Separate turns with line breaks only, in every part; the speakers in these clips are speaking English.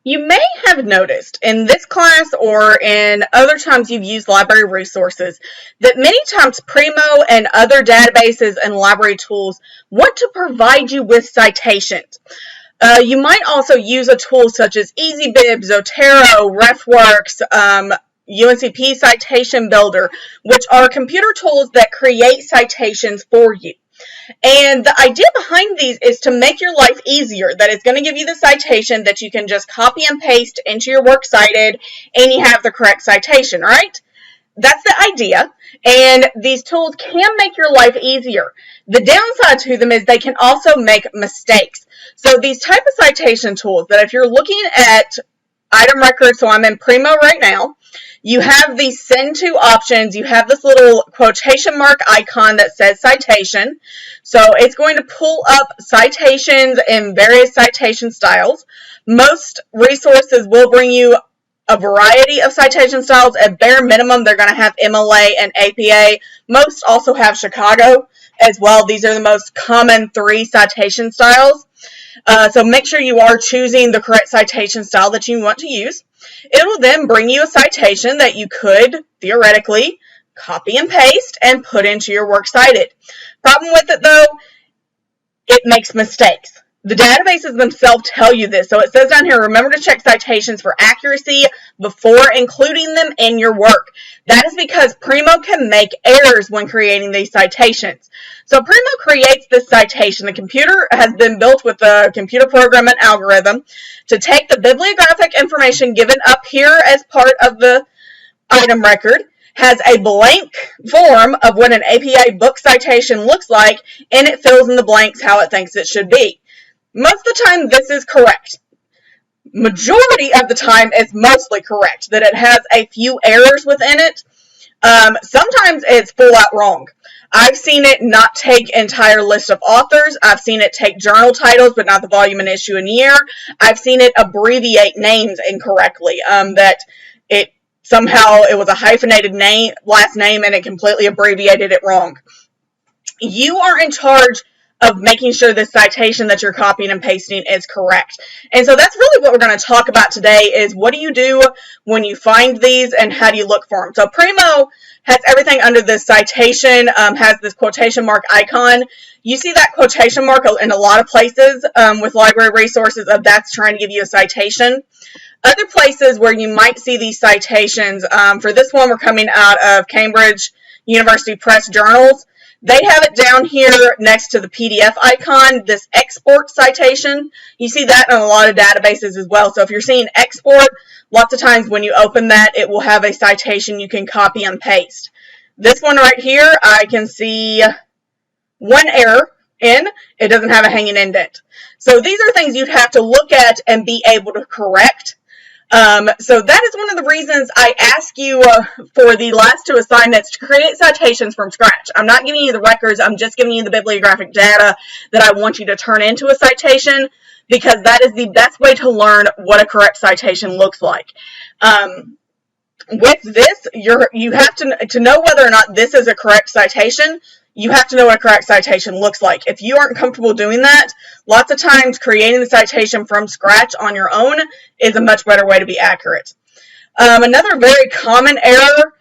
You may have noticed in this class or in other times you've used library resources that many times Primo and other databases and library tools want to provide you with citations. You might also use a tool such as EasyBib, Zotero, RefWorks, UNCP Citation Builder, which are computer tools that create citations for you. And the idea behind these is to make your life easier, that it's going to give you the citation that you can just copy and paste into your works cited and you have the correct citation, right? That's the idea, and these tools can make your life easier. The downside to them is they can also make mistakes. So these type of citation tools, that if you're looking at item records, so I'm in Primo right now, you have these send to options. You have this little quotation mark icon that says citation. So it's going to pull up citations in various citation styles. Most resources will bring you a variety of citation styles. At bare minimum, they're going to have MLA and APA. Most also have Chicago as well. These are the most common 3 citation styles. So make sure you are choosing the correct citation style that you want to use. It will then bring you a citation that you could, theoretically, copy and paste and put into your works cited. Problem with it, though, it makes mistakes. The databases themselves tell you this. So it says down here, remember to check citations for accuracy before including them in your work. That is because Primo can make errors when creating these citations. So Primo creates this citation. The computer has been built with a computer program and algorithm to take the bibliographic information given up here as part of the item record, has a blank form of what an APA book citation looks like, and it fills in the blanks how it thinks it should be. Most of the time, this is correct. Majority of the time, it's mostly correct, that it has a few errors within it. Sometimes it's full out wrong. I've seen it not take entire list of authors. I've seen it take journal titles, but not the volume and issue and year. I've seen it abbreviate names incorrectly, that it somehow it was a hyphenated name, last name, and it completely abbreviated it wrong. You are in charge of making sure the citation that you're copying and pasting is correct. And so that's really what we're going to talk about today is what do you do when you find these and how do you look for them. So Primo has everything under this citation, has this quotation mark icon. You see that quotation mark in a lot of places with library resources of that's trying to give you a citation. Other places where you might see these citations, for this one we're coming out of Cambridge University Press Journals. They have it down here next to the PDF icon, this export citation. You see that in a lot of databases as well. So if you're seeing export, lots of times when you open that, it will have a citation you can copy and paste. This one right here, I can see one error in. It doesn't have a hanging indent. So these are things you'd have to look at and be able to correct. So that is one of the reasons I ask you for the last 2 assignments to create citations from scratch. I'm not giving you the records, I'm just giving you the bibliographic data that I want you to turn into a citation because that is the best way to learn what a correct citation looks like. With this, you have to know whether or not this is a correct citation. You have to know what a correct citation looks like. If you aren't comfortable doing that, lots of times creating the citation from scratch on your own is a much better way to be accurate. Another very common error,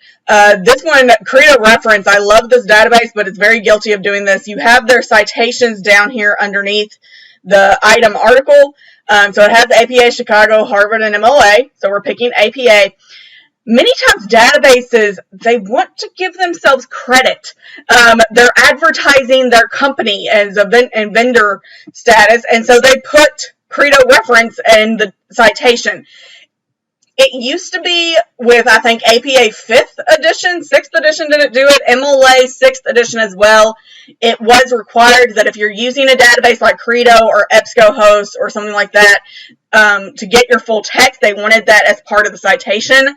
this one, Credo Reference, I love this database, but it's very guilty of doing this. You have their citations down here underneath the item article. So it has APA, Chicago, Harvard, and MLA. So we're picking APA. Many times databases, they want to give themselves credit. They're advertising their company as a vendor status, and so they put Credo Reference in the citation. It used to be with, I think, APA 5th edition, 6th edition didn't do it, MLA 6th edition as well. It was required that if you're using a database like Credo or EBSCOhost or something like that, to get your full text, they wanted that as part of the citation.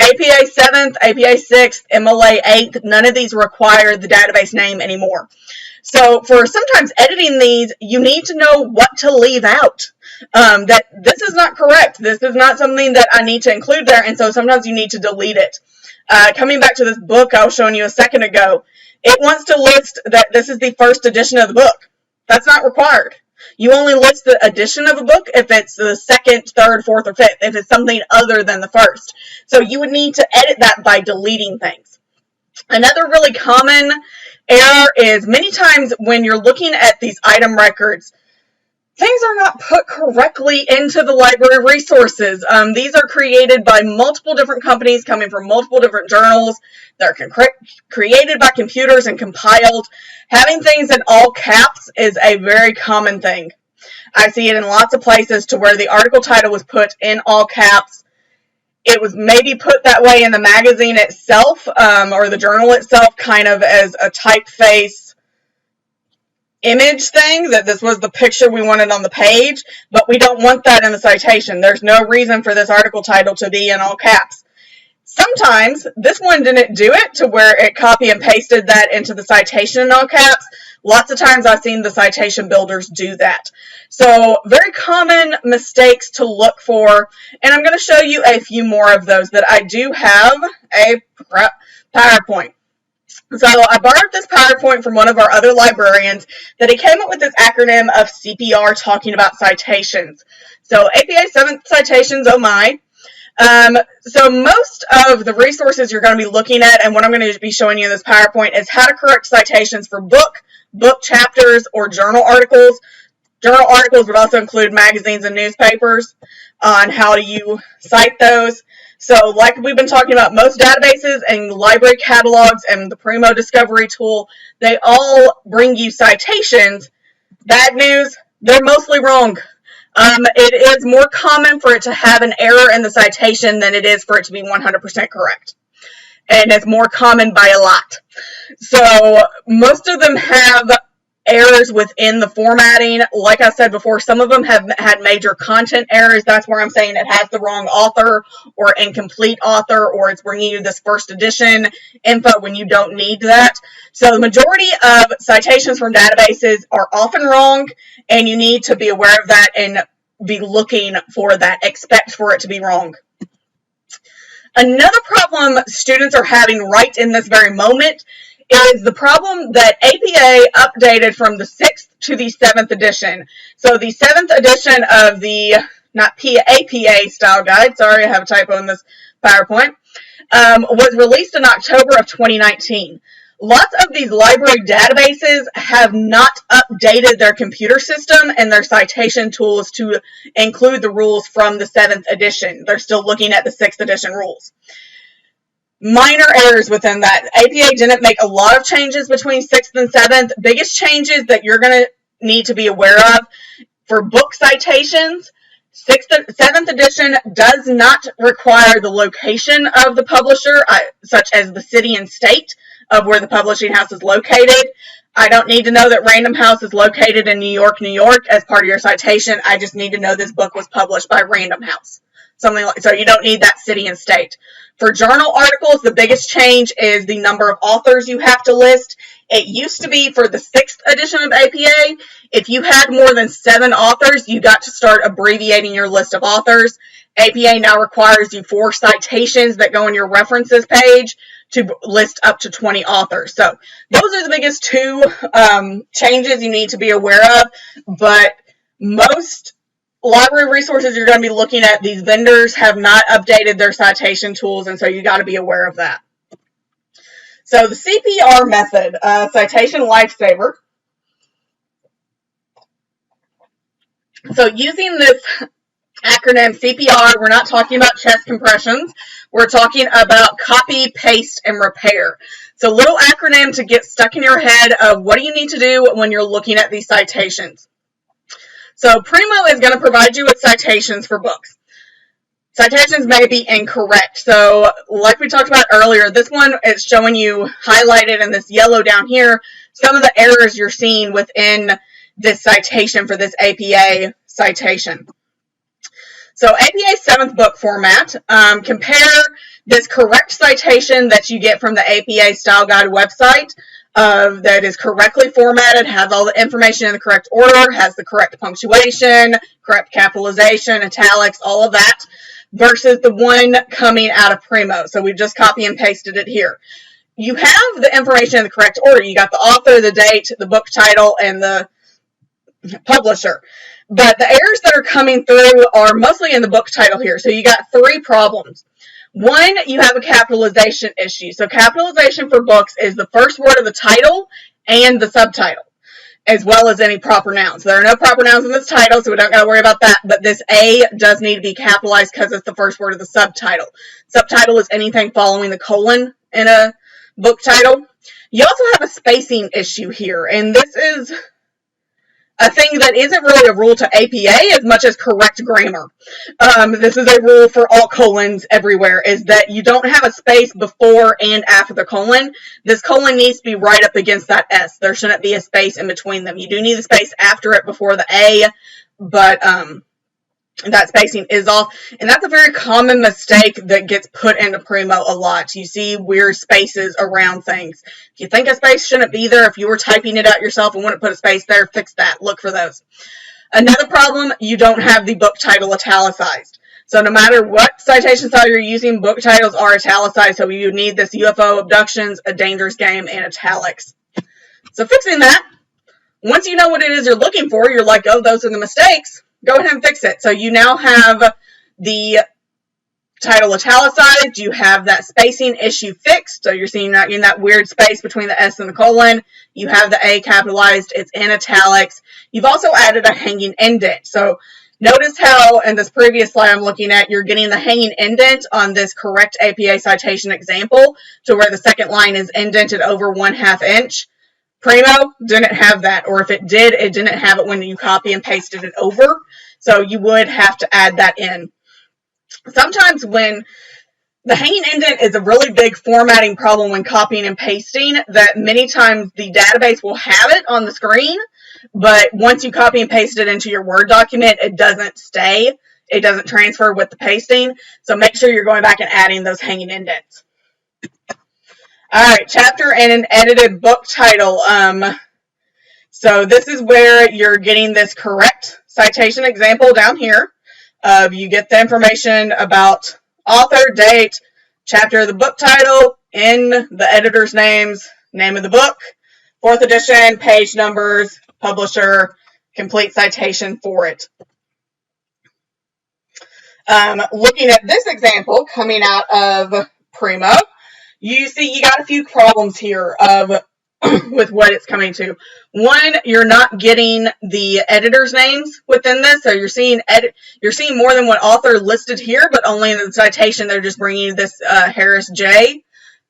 APA 7th, APA 6th, MLA 8th, none of these require the database name anymore. So for sometimes editing these, you need to know what to leave out. That this is not correct. This is not something that I need to include there, and so sometimes you need to delete it. Coming back to this book I was showing you a second ago, it wants to list that this is the first edition of the book. That's not required. You only list the edition of a book if it's the second, third, fourth, or fifth, if it's something other than the first. So you would need to edit that by deleting things. Another really common error is many times when you're looking at these item records, things are not put correctly into the library resources. These are created by multiple different companies coming from multiple different journals. They're created by computers and compiled. Having things in all caps is a very common thing. I see it in lots of places to where the article title was put in all caps. It was maybe put that way in the magazine itself, or the journal itself, kind of as a typeface image thing, that this was the picture we wanted on the page, but we don't want that in the citation. There's no reason for this article title to be in all caps. Sometimes this one didn't do it to where it copy and pasted that into the citation in all caps. Lots of times I've seen the citation builders do that. So very common mistakes to look for, and I'm going to show you a few more of those that I do have a PowerPoint. So I borrowed this PowerPoint from one of our other librarians that he came up with this acronym of CPR talking about citations. So APA 7th citations, oh my. So most of the resources you're going to be looking at, and what I'm going to be showing you in this PowerPoint, is how to correct citations for book chapters, or journal articles. Journal articles would also include magazines and newspapers on how you cite those. So like we've been talking about, most databases and library catalogs and the Primo Discovery tool, they all bring you citations. Bad news, they're mostly wrong. It is more common for it to have an error in the citation than it is for it to be 100% correct. And it's more common by a lot. So most of them have errors within the formatting. Like I said before, some of them have had major content errors. That's where I'm saying it has the wrong author or incomplete author, or it's bringing you this first edition info when you don't need that. So the majority of citations from databases are often wrong, and you need to be aware of that and be looking for that. Expect for it to be wrong. Another problem students are having right in this very moment is the problem that APA updated from the 6th to the 7th edition. So the 7th edition of the, not APA style guide, sorry, I have a typo in this PowerPoint, was released in October of 2019. Lots of these library databases have not updated their computer system and their citation tools to include the rules from the 7th edition. They're still looking at the 6th edition rules. Minor errors within that. APA didn't make a lot of changes between 6th and 7th. Biggest changes that you're going to need to be aware of for book citations, 7th edition does not require the location of the publisher, such as the city and state of where the publishing house is located. I don't need to know that Random House is located in New York, New York as part of your citation. I just need to know this book was published by Random House. Something like, so you don't need that city and state. For journal articles, the biggest change is the number of authors you have to list. It used to be for the 6th edition of APA, if you had more than 7 authors, you got to start abbreviating your list of authors. APA now requires you 4 citations that go on your references page to list up to 20 authors. So those are the biggest 2 changes you need to be aware of, but most library resources you're going to be looking at, these vendors have not updated their citation tools, and so you got to be aware of that. So the CPR method, citation lifesaver. So using this acronym CPR, we're not talking about chest compressions. We're talking about copy, paste, and repair. So little acronym to get stuck in your head of what do you need to do when you're looking at these citations. So Primo is going to provide you with citations for books. Citations may be incorrect. So like we talked about earlier, this one is showing you highlighted in this yellow down here some of the errors you're seeing within this citation for this APA citation. So APA 7th book format, compare this correct citation that you get from the APA Style Guide website that is correctly formatted, has all the information in the correct order, has the correct punctuation, correct capitalization, italics, all of that, versus the one coming out of Primo. So we've just copy and pasted it here. You have the information in the correct order. You got the author, the date, the book title, and the publisher. But the errors that are coming through are mostly in the book title here. So you got three problems. One, you have a capitalization issue. So capitalization for books is the first word of the title and the subtitle, as well as any proper nouns. There are no proper nouns in this title, so we don't got to worry about that. But this A does need to be capitalized because it's the first word of the subtitle. Subtitle is anything following the colon in a book title. You also have a spacing issue here, and this is a thing that isn't really a rule to APA as much as correct grammar. This is a rule for all colons everywhere, is that you don't have a space before and after the colon. This colon needs to be right up against that S. There shouldn't be a space in between them. You do need a space after it before the A, but that spacing is off, and that's a very common mistake that gets put into Primo a lot. You see weird spaces around things. If you think a space shouldn't be there, if you were typing it out yourself and wouldn't put a space there, fix that. Look for those. Another problem, you don't have the book title italicized. So no matter what citation style you're using, book titles are italicized, so you need this UFO Abductions, A Dangerous Game, in italics. So fixing that, once you know what it is you're looking for, you're like, oh, those are the mistakes. Go ahead and fix it. So you now have the title italicized. You have that spacing issue fixed. So you're seeing that in that weird space between the S and the colon. You have the A capitalized. It's in italics. You've also added a hanging indent. So notice how in this previous slide I'm looking at, you're getting the hanging indent on this correct APA citation example to where the second line is indented over 1/2 inch. Primo didn't have that, or if it did, it didn't have it when you copy and pasted it over, so you would have to add that in. Sometimes when the hanging indent is a really big formatting problem when copying and pasting, that many times the database will have it on the screen, but once you copy and paste it into your Word document, it doesn't stay. It doesn't transfer with the pasting, so make sure you're going back and adding those hanging indents. All right, chapter and an edited book title. So this is where you're getting this correct citation example down here. You get the information about author, date, chapter of the book title, in the editor's names, name of the book, 4th edition, page numbers, publisher, complete citation for it. Looking at this example coming out of Primo, you see you got a few problems here with what it's coming to. One, you're not getting the editor's names within this, so you're seeing more than one author listed here, but only in the citation they're just bringing you this Harris J.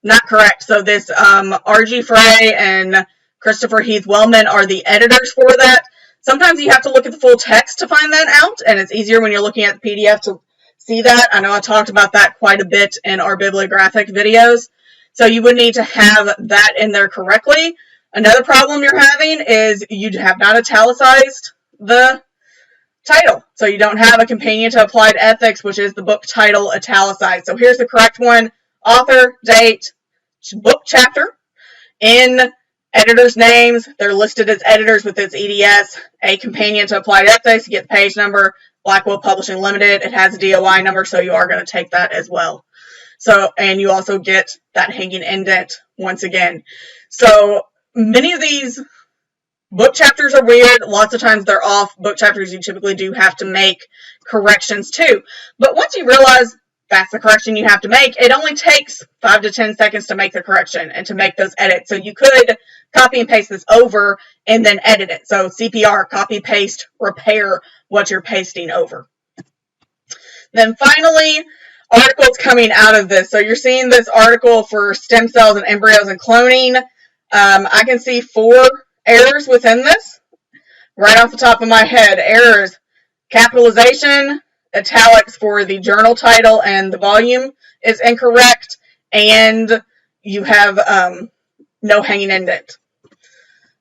Not correct. So this R.G. Frey and Christopher Heath Wellman are the editors for that. Sometimes you have to look at the full text to find that out, and it's easier when you're looking at the PDF to see that. I know I talked about that quite a bit in our bibliographic videos. So you would need to have that in there correctly. Another problem you're having is you have not italicized the title. So you don't have a companion to applied ethics, which is the book title italicized. So here's the correct one: author, date, book chapter. In editors' names, they're listed as editors with its EDS. A companion to applied ethics, you get the page number. Blackwell Publishing Limited, it has a DOI number, so you are going to take that as well. So, and you also get that hanging indent once again. So many of these book chapters are weird. Lots of times they're off. Book chapters you typically do have to make corrections too. But once you realize that's the correction you have to make, it only takes 5 to 10 seconds to make the correction and to make those edits. So you could copy and paste this over and then edit it. So CPR, copy, paste, repair what you're pasting over. Then finally, articles coming out of this. So you're seeing this article for stem cells and embryos and cloning. I can see 4 errors within this right off the top of my head. Errors: capitalization, italics for the journal title and the volume is incorrect, and you have no hanging indent.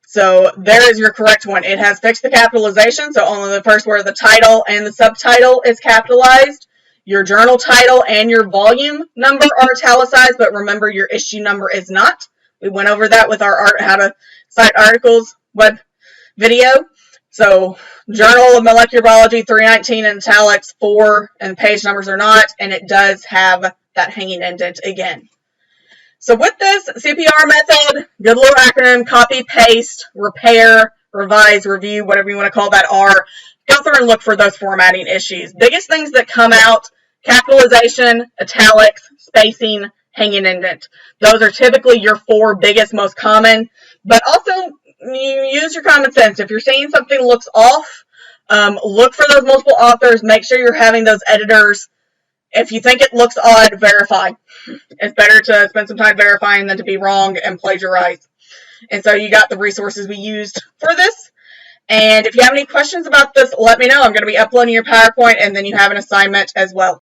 So there is your correct one. It has fixed the capitalization, so only the first word of the title and the subtitle is capitalized. Your journal title and your volume number are italicized, but remember your issue number is not. We went over that with our How to Cite Articles web video. So Journal of Molecular Biology 319 in italics, 4, and page numbers are not, and it does have that hanging indent again. So with this CPR method, good little acronym: copy, paste, repair, revise, review, whatever you want to call that are, go through and look for those formatting issues. Biggest things that come out: capitalization, italics, spacing, hanging indent. Those are typically your 4 biggest, most common. But also, you use your common sense. If you're seeing something looks off, look for those multiple authors. Make sure you're having those editors. If you think it looks odd, verify. It's better to spend some time verifying than to be wrong and plagiarize. And so you got the resources we used for this. And if you have any questions about this, let me know. I'm going to be uploading your PowerPoint, and then you have an assignment as well.